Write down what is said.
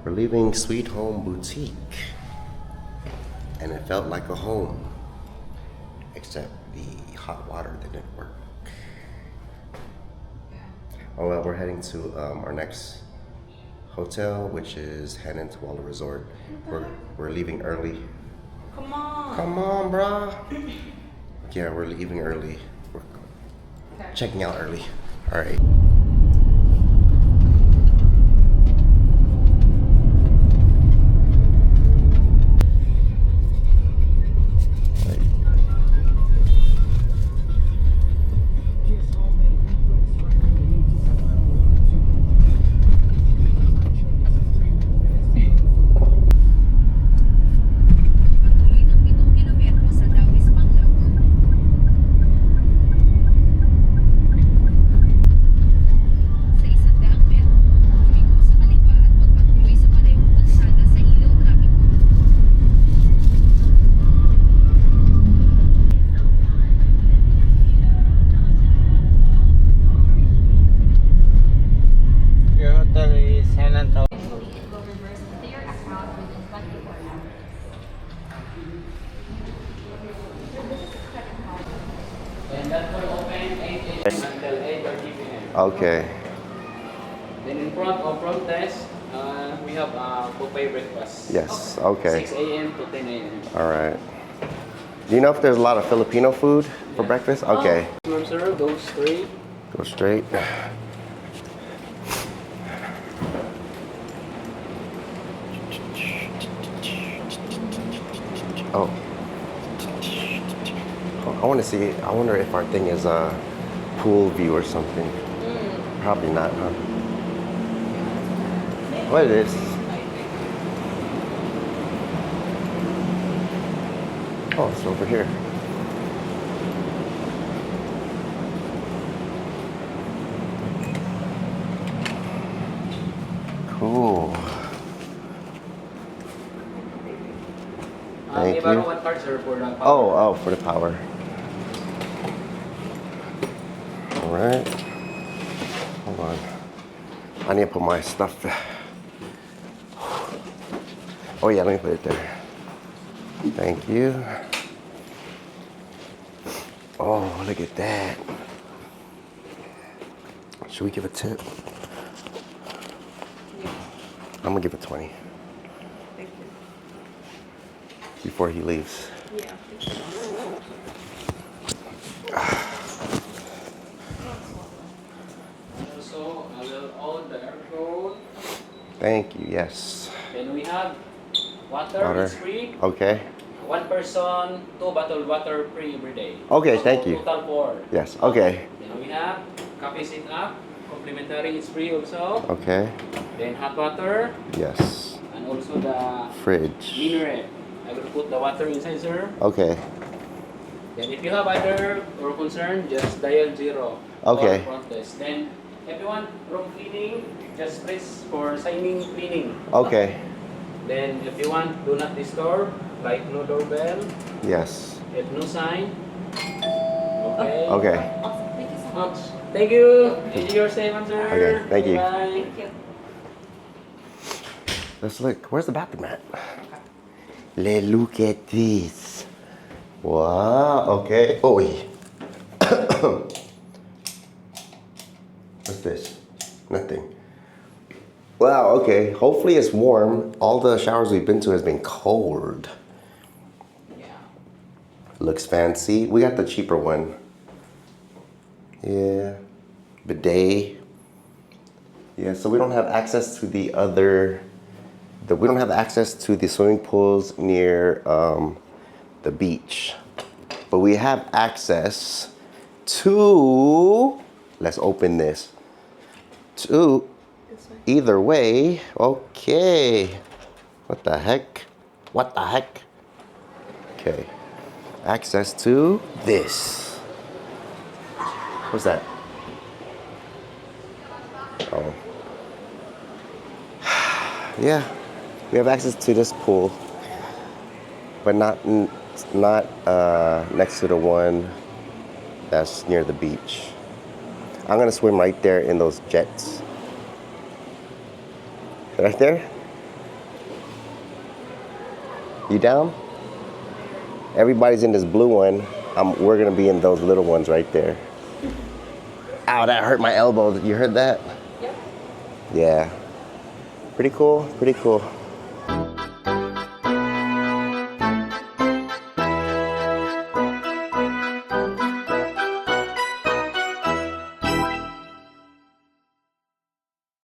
We're leaving Sweet Home Boutique, and it felt like a home, except the hot water didn't work. Oh well, we're heading to our next hotel, which is Henann Tawala Resort. We're leaving early. Come on. Come on, brah. Yeah, we're leaving early. We're checking out early. All right. Until 8:30 p.m. Okay. Then in front of front desk, we have buffet breakfast. Yes. Okay. 6 a.m. to 10 a.m. All right. Do you know if there's a lot of Filipino food for breakfast? Okay. Maximum sir, those three. Go straight. Oh. I want to see. I wonder if our thing is a pool view or something. Probably not, huh? What it is? Oh, it's over here. Cool. Thank you. What card, sir, for the power? Oh, for the power. All right. Hold on. I need to put my stuff there. Oh yeah, let me put it there. Thank you. Oh, look at that. Should we give a tip? I'm gonna give it 20. Thank you. Before he leaves. Yeah. Also, I will own the air code. Thank you, yes. Then we have water. It's free. Okay. One person, 2 bottled water free every day. Okay, thank you. Total 4. Yes, okay. Then we have coffee sit up, complimentary, it's free also. Okay. Then hot water, Yes. and also the Fridge. mineral. I will put the water inside, sir. Okay. Then if you have other or concern, just dial 0. Okay. Or front desk. Then if you want room cleaning, just press for signing cleaning. Okay. Then if you want do not disturb, like no doorbell, Yes. if no sign. Okay. Okay. Awesome. Thank you so much. Thank you. Enjoy your stay, ma'am, sir. Okay, thank you. Bye. Thank you. Let's look. Where's the bathroom at? Let's look at this. Wow. Okay. Oh, wait. What's this? Nothing. Wow. Okay. Hopefully it's warm. All the showers we've been to has been cold. Yeah. Looks fancy. We got the cheaper one. Yeah. Bidet. Yeah. So we don't have access to the other. We don't have access to the swimming pools near the beach, but we have access to. Let's open this. To either way. Okay. What the heck? What the heck? Okay. Access to this. What's that? Oh. Yeah. We have access to this pool, but not next to the one that's near the beach. I'm gonna swim right there in those jets. Right there? You down? Everybody's in this blue one. We're gonna be in those little ones right there. Ow, that hurt my elbow. You heard that? Yep. Yeah. Pretty cool, pretty cool.